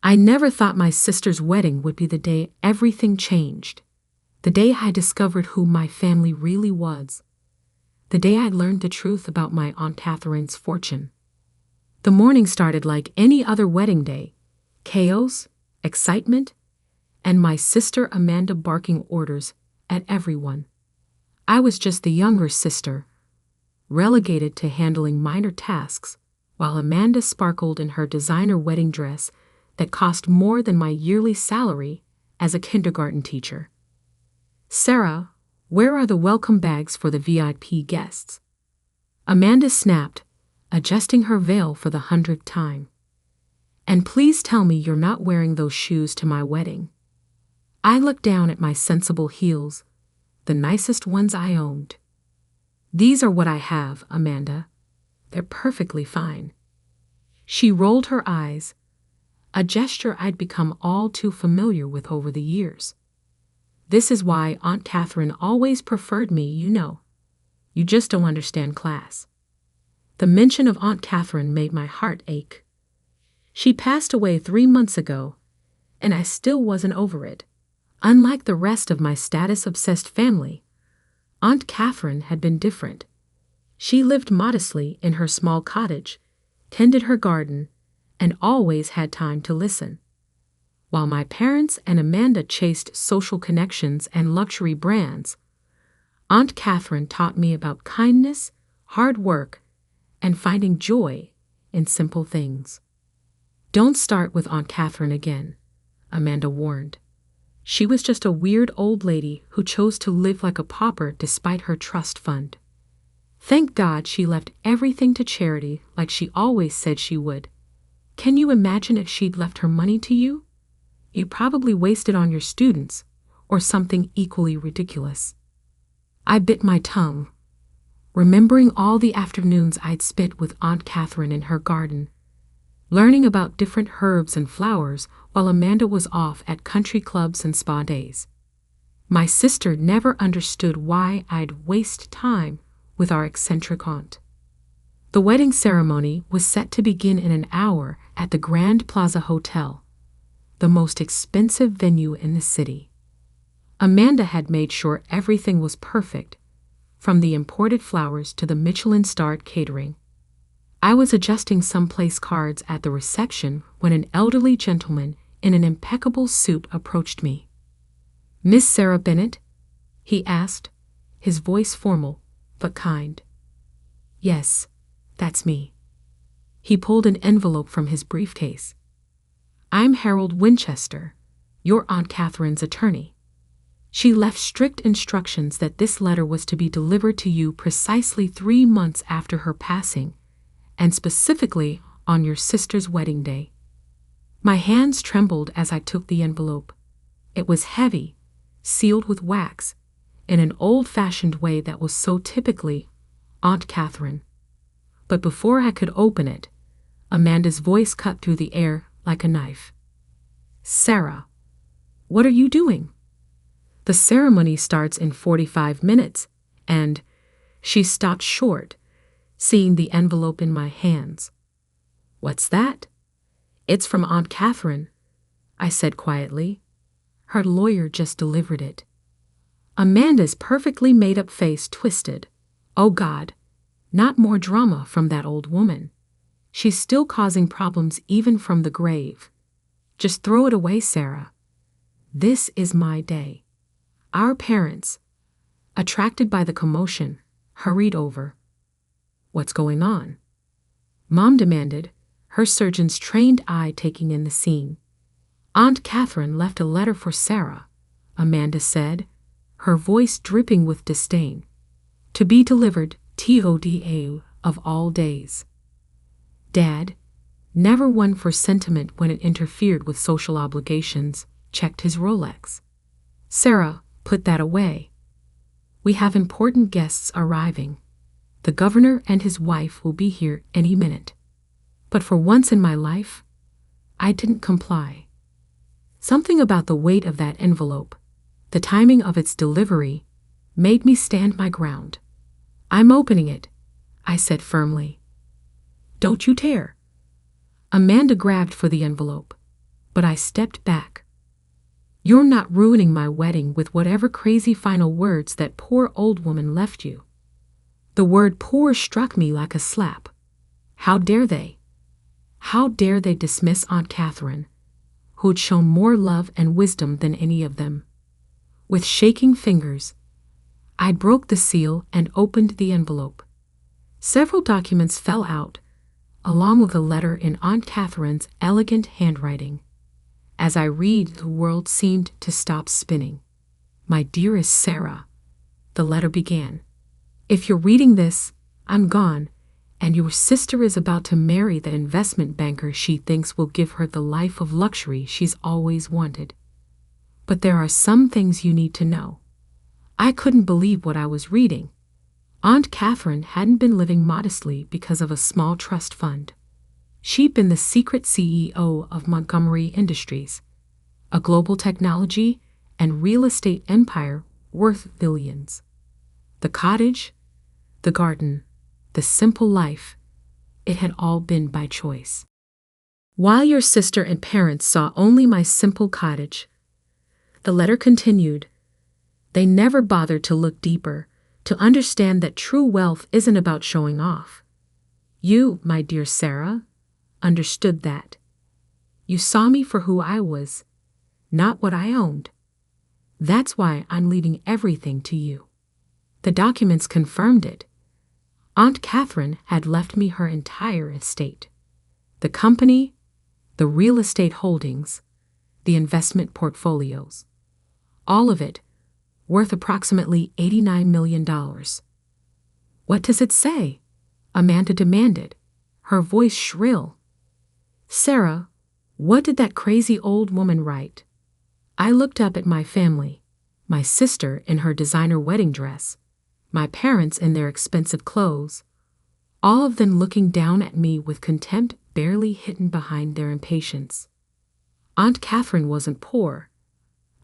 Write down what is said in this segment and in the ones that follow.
I never thought my sister's wedding would be the day everything changed. The day I discovered who my family really was. The day I learned the truth about my Aunt Catherine's fortune. The morning started like any other wedding day. Chaos, excitement, and my sister Amanda barking orders at everyone. I was just the younger sister, relegated to handling minor tasks, while Amanda sparkled in her designer wedding dress that cost more than my yearly salary as a kindergarten teacher. "Sarah, where are the welcome bags for the VIP guests?" Amanda snapped, adjusting her veil for the 100th time. "And please tell me you're not wearing those shoes to my wedding." I looked down at my sensible heels, the nicest ones I owned. "These are what I have, Amanda. They're perfectly fine." She rolled her eyes, a gesture I'd become all too familiar with over the years. "This is why Aunt Catherine always preferred me, you know. You just don't understand class." The mention of Aunt Catherine made my heart ache. She passed away 3 months ago, and I still wasn't over it. Unlike the rest of my status-obsessed family, Aunt Catherine had been different. She lived modestly in her small cottage, tended her garden, and always had time to listen. While my parents and Amanda chased social connections and luxury brands, Aunt Catherine taught me about kindness, hard work, and finding joy in simple things. "Don't start with Aunt Catherine again," Amanda warned. "She was just a weird old lady who chose to live like a pauper despite her trust fund. Thank God she left everything to charity like she always said she would. Can you imagine if she'd left her money to you? You probably wasted on your students, or something equally ridiculous." I bit my tongue, remembering all the afternoons I'd spent with Aunt Catherine in her garden, learning about different herbs and flowers while Amanda was off at country clubs and spa days. My sister never understood why I'd waste time with our eccentric aunt. The wedding ceremony was set to begin in an hour at the Grand Plaza Hotel, the most expensive venue in the city. Amanda had made sure everything was perfect, from the imported flowers to the Michelin-starred catering. I was adjusting some place cards at the reception when an elderly gentleman in an impeccable suit approached me. "Miss Sarah Bennett?" he asked, his voice formal but kind. "Yes, that's me." He pulled an envelope from his briefcase. "I'm Harold Winchester, your Aunt Catherine's attorney. She left strict instructions that this letter was to be delivered to you precisely 3 months after her passing, and specifically on your sister's wedding day." My hands trembled as I took the envelope. It was heavy, sealed with wax, in an old-fashioned way that was so typically Aunt Catherine. But before I could open it, Amanda's voice cut through the air like a knife. "Sarah, what are you doing? The ceremony starts in 45 minutes, and..." She stopped short, seeing the envelope in my hands. "What's that?" "It's from Aunt Catherine," I said quietly. "Her lawyer just delivered it." Amanda's perfectly made-up face twisted. Oh God, not more drama from that old woman. She's still causing problems even from the grave. Just throw it away, Sarah. This is my day. Our parents, attracted by the commotion, hurried over. "What's going on?" Mom demanded, her surgeon's trained eye taking in the scene. "Aunt Catherine left a letter for Sarah," Amanda said, her voice dripping with disdain. "To be delivered TODA of all days." Dad, never one for sentiment when it interfered with social obligations, checked his Rolex. "Sarah, put that away. We have important guests arriving. The governor and his wife will be here any minute." But for once in my life, I didn't comply. Something about the weight of that envelope, the timing of its delivery, made me stand my ground. "I'm opening it," I said firmly. "Don't you dare." Amanda grabbed for the envelope. But I stepped back. You're not ruining my wedding with whatever crazy final words that poor old woman left you. The word poor struck me like a slap. How dare they? How dare they dismiss Aunt Catherine, who'd shown more love and wisdom than any of them? With shaking fingers, I broke the seal and opened the envelope. Several documents fell out, along with a letter in Aunt Catherine's elegant handwriting. As I read, the world seemed to stop spinning. My dearest Sarah, the letter began. If you're reading this, I'm gone, and your sister is about to marry the investment banker she thinks will give her the life of luxury she's always wanted. But there are some things you need to know. I couldn't believe what I was reading. Aunt Catherine hadn't been living modestly because of a small trust fund. She'd been the secret CEO of Montgomery Industries, a global technology and real estate empire worth billions. The cottage, the garden, the simple life, it had all been by choice. While your sister and parents saw only my simple cottage, the letter continued, they never bothered to look deeper, to understand that true wealth isn't about showing off. You, my dear Sarah, understood that. You saw me for who I was, not what I owned. That's why I'm leaving everything to you. The documents confirmed it. Aunt Catherine had left me her entire estate. The company, the real estate holdings, the investment portfolios. All of it, worth approximately $89 million. What does it say? Amanda demanded, her voice shrill. Sarah, what did that crazy old woman write? I looked up at my family, my sister in her designer wedding dress, my parents in their expensive clothes, all of them looking down at me with contempt barely hidden behind their impatience. Aunt Catherine wasn't poor,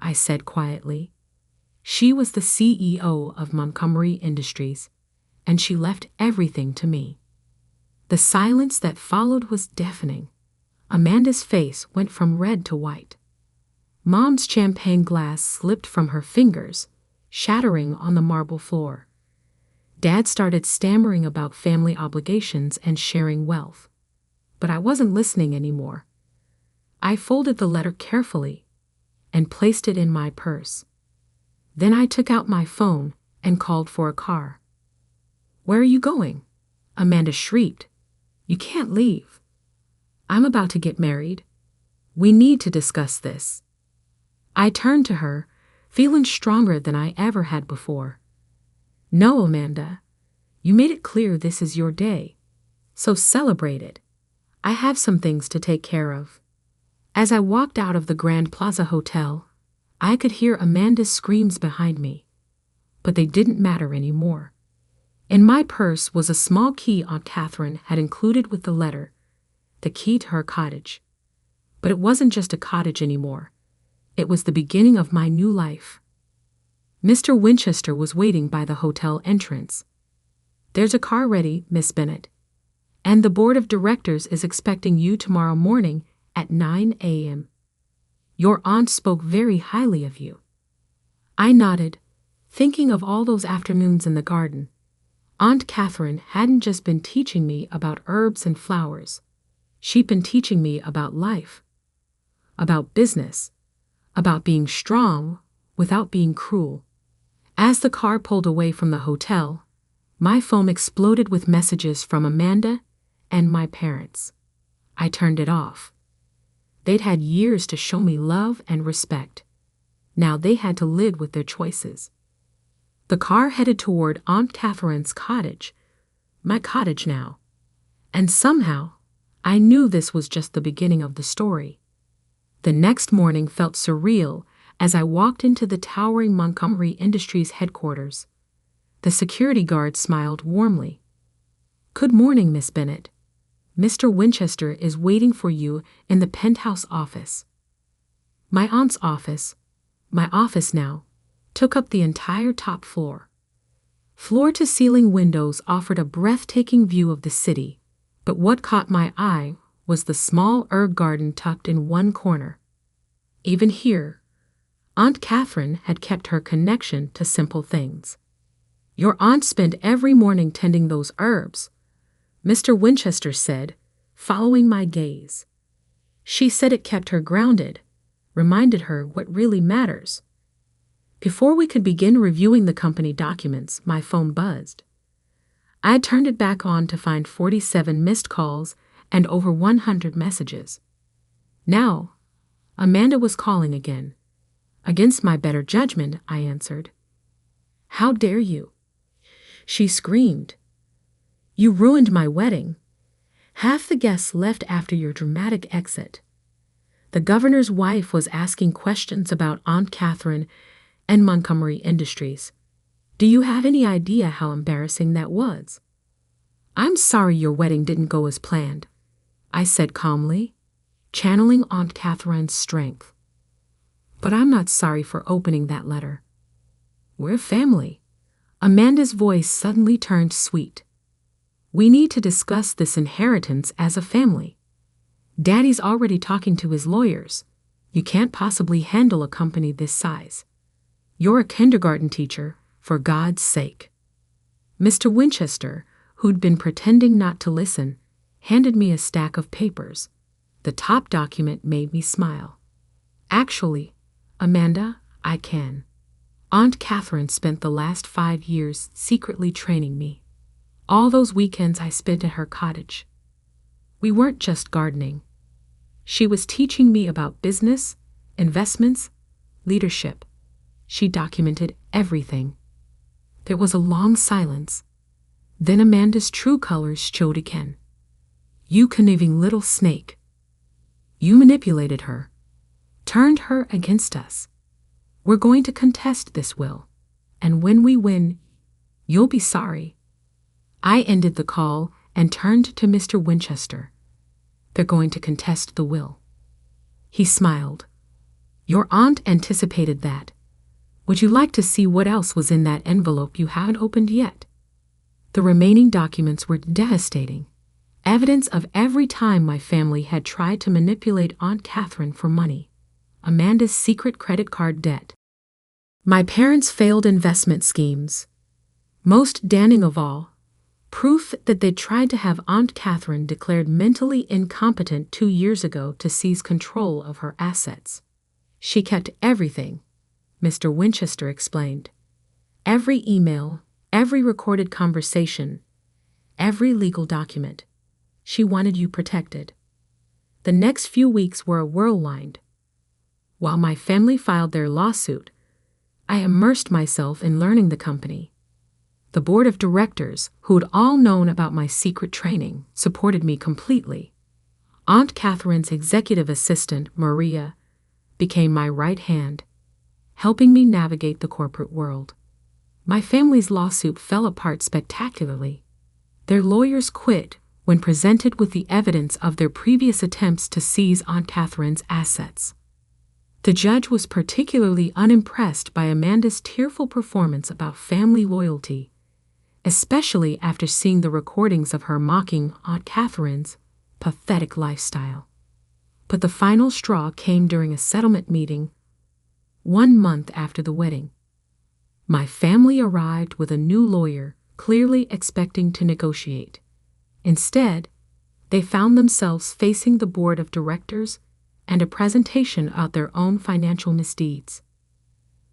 I said quietly. She was the CEO of Montgomery Industries, and she left everything to me. The silence that followed was deafening. Amanda's face went from red to white. Mom's champagne glass slipped from her fingers, shattering on the marble floor. Dad started stammering about family obligations and sharing wealth. But I wasn't listening anymore. I folded the letter carefully and placed it in my purse. Then I took out my phone and called for a car. Where are you going? Amanda shrieked. You can't leave. I'm about to get married. We need to discuss this. I turned to her, feeling stronger than I ever had before. No, Amanda. You made it clear this is your day. So celebrate it. I have some things to take care of. As I walked out of the Grand Plaza Hotel, I could hear Amanda's screams behind me. But they didn't matter anymore. In my purse was a small key Aunt Catherine had included with the letter, the key to her cottage. But it wasn't just a cottage anymore. It was the beginning of my new life. Mr. Winchester was waiting by the hotel entrance. There's a car ready, Miss Bennet. And the board of directors is expecting you tomorrow morning at 9 a.m. Your aunt spoke very highly of you. I nodded, thinking of all those afternoons in the garden. Aunt Catherine hadn't just been teaching me about herbs and flowers. She'd been teaching me about life, about business, about being strong without being cruel. As the car pulled away from the hotel, my phone exploded with messages from Amanda and my parents. I turned it off. They'd had years to show me love and respect. Now they had to live with their choices. The car headed toward Aunt Catherine's cottage, my cottage now. And somehow, I knew this was just the beginning of the story. The next morning felt surreal as I walked into the towering Montgomery Industries headquarters. The security guard smiled warmly. Good morning, Miss Bennet. Mr. Winchester is waiting for you in the penthouse office. My aunt's office, my office now, took up the entire top floor. Floor-to-ceiling windows offered a breathtaking view of the city, but what caught my eye was the small herb garden tucked in one corner. Even here, Aunt Catherine had kept her connection to simple things. "Your aunt spent every morning tending those herbs," Mr. Winchester said, following my gaze. "She said it kept her grounded, reminded her what really matters." Before we could begin reviewing the company documents, my phone buzzed. I had turned it back on to find 47 missed calls and over 100 messages. Now, Amanda was calling again. Against my better judgment, I answered. "How dare you?" she screamed. "You ruined my wedding. Half the guests left after your dramatic exit. The governor's wife was asking questions about Aunt Catherine and Montgomery Industries. Do you have any idea how embarrassing that was?" "I'm sorry your wedding didn't go as planned," I said calmly, channeling Aunt Catherine's strength. "But I'm not sorry for opening that letter. We're family." Amanda's voice suddenly turned sweet. "We need to discuss this inheritance as a family. Daddy's already talking to his lawyers. You can't possibly handle a company this size. You're a kindergarten teacher, for God's sake." Mr. Winchester, who'd been pretending not to listen, handed me a stack of papers. The top document made me smile. "Actually, Amanda, I can. Aunt Catherine spent the last 5 years secretly training me. All those weekends I spent at her cottage. We weren't just gardening. She was teaching me about business, investments, leadership. She documented everything." There was a long silence. Then Amanda's true colors showed again. "You conniving little snake. You manipulated her, turned her against us. We're going to contest this will, and when we win, you'll be sorry." I ended the call and turned to Mr. Winchester. "They're going to contest the will." He smiled. "Your aunt anticipated that. Would you like to see what else was in that envelope you haven't opened yet?" The remaining documents were devastating. Evidence of every time my family had tried to manipulate Aunt Catherine for money. Amanda's secret credit card debt. My parents' failed investment schemes. Most damning of all, proof that they'd tried to have Aunt Catherine declared mentally incompetent 2 years ago to seize control of her assets. "She kept everything," Mr. Winchester explained. "Every email, every recorded conversation, every legal document. She wanted you protected." The next few weeks were a whirlwind. While my family filed their lawsuit, I immersed myself in learning the company. The board of directors, who'd all known about my secret training, supported me completely. Aunt Catherine's executive assistant, Maria, became my right hand, helping me navigate the corporate world. My family's lawsuit fell apart spectacularly. Their lawyers quit when presented with the evidence of their previous attempts to seize Aunt Catherine's assets. The judge was particularly unimpressed by Amanda's tearful performance about family loyalty, especially after seeing the recordings of her mocking Aunt Catherine's pathetic lifestyle. But the final straw came during a settlement meeting 1 month after the wedding. My family arrived with a new lawyer, clearly expecting to negotiate. Instead, they found themselves facing the board of directors and a presentation of their own financial misdeeds.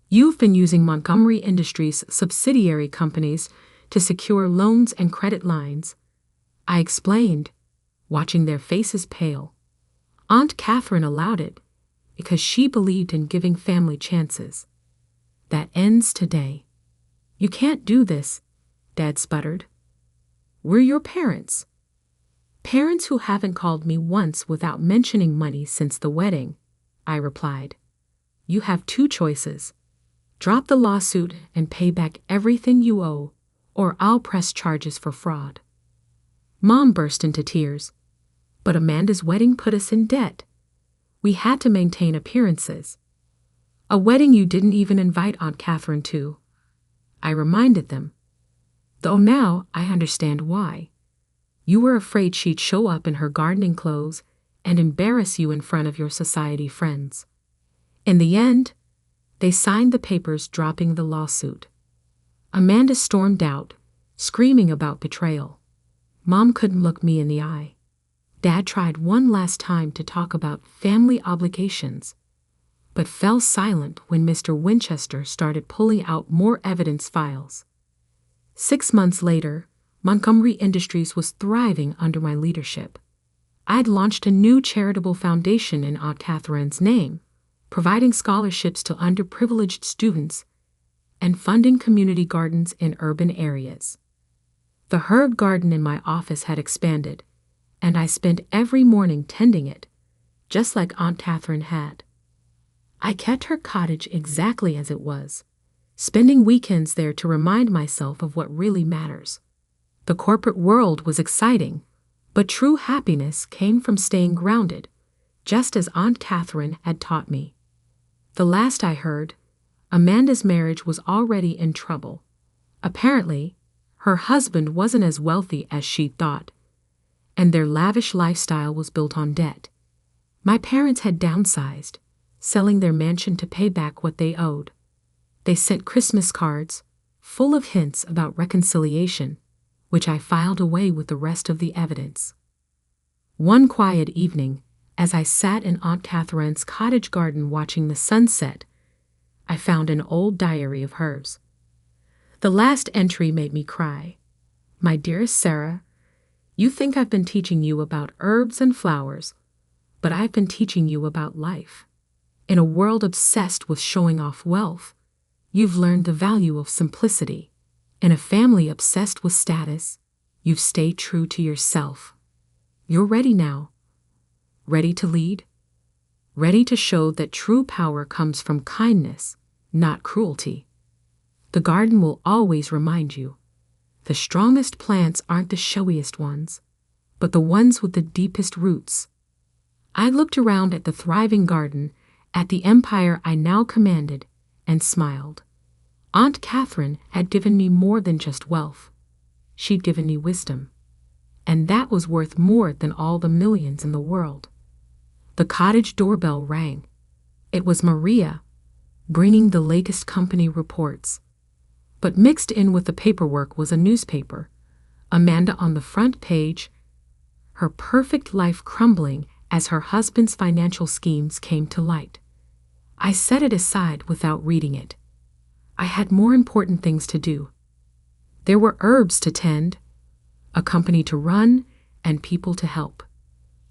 "You've been using Montgomery Industries' subsidiary companies to secure loans and credit lines," I explained, watching their faces pale. "Aunt Catherine allowed it because she believed in giving family chances. That ends today." "You can't do this," Dad sputtered. "We're your parents." "Parents who haven't called me once without mentioning money since the wedding," I replied. "You have 2 choices. Drop the lawsuit and pay back everything you owe, or I'll press charges for fraud." Mom burst into tears. "But Amanda's wedding put us in debt. We had to maintain appearances." "A wedding you didn't even invite Aunt Catherine to," I reminded them. "Though now I understand why. You were afraid she'd show up in her gardening clothes and embarrass you in front of your society friends." In the end, they signed the papers dropping the lawsuit. Amanda stormed out, screaming about betrayal. Mom couldn't look me in the eye. Dad tried one last time to talk about family obligations, but fell silent when Mr. Winchester started pulling out more evidence files. 6 months later, Montgomery Industries was thriving under my leadership. I'd launched a new charitable foundation in Aunt Catherine's name, providing scholarships to underprivileged students and funding community gardens in urban areas. The herb garden in my office had expanded, and I spent every morning tending it, just like Aunt Catherine had. I kept her cottage exactly as it was, spending weekends there to remind myself of what really matters. The corporate world was exciting, but true happiness came from staying grounded, just as Aunt Catherine had taught me. The last I heard, Amanda's marriage was already in trouble. Apparently, her husband wasn't as wealthy as she thought, and their lavish lifestyle was built on debt. My parents had downsized, selling their mansion to pay back what they owed. They sent Christmas cards, full of hints about reconciliation, which I filed away with the rest of the evidence. One quiet evening, as I sat in Aunt Catherine's cottage garden watching the sunset, I found an old diary of hers. The last entry made me cry. "My dearest Sarah, you think I've been teaching you about herbs and flowers, but I've been teaching you about life. In a world obsessed with showing off wealth, you've learned the value of simplicity. In a family obsessed with status, you've stayed true to yourself. You're ready now. Ready to lead? Ready to show that true power comes from kindness, not cruelty. The garden will always remind you, the strongest plants aren't the showiest ones, but the ones with the deepest roots." I looked around at the thriving garden, at the empire I now commanded, and smiled. Aunt Catherine had given me more than just wealth. She'd given me wisdom. And that was worth more than all the millions in the world. The cottage doorbell rang. It was Maria, bringing the latest company reports. But mixed in with the paperwork was a newspaper, Amanda on the front page, her perfect life crumbling as her husband's financial schemes came to light. I set it aside without reading it. I had more important things to do. There were herbs to tend, a company to run, and people to help.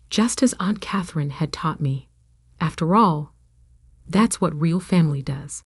Just as Aunt Catherine had taught me. After all, that's what real family does.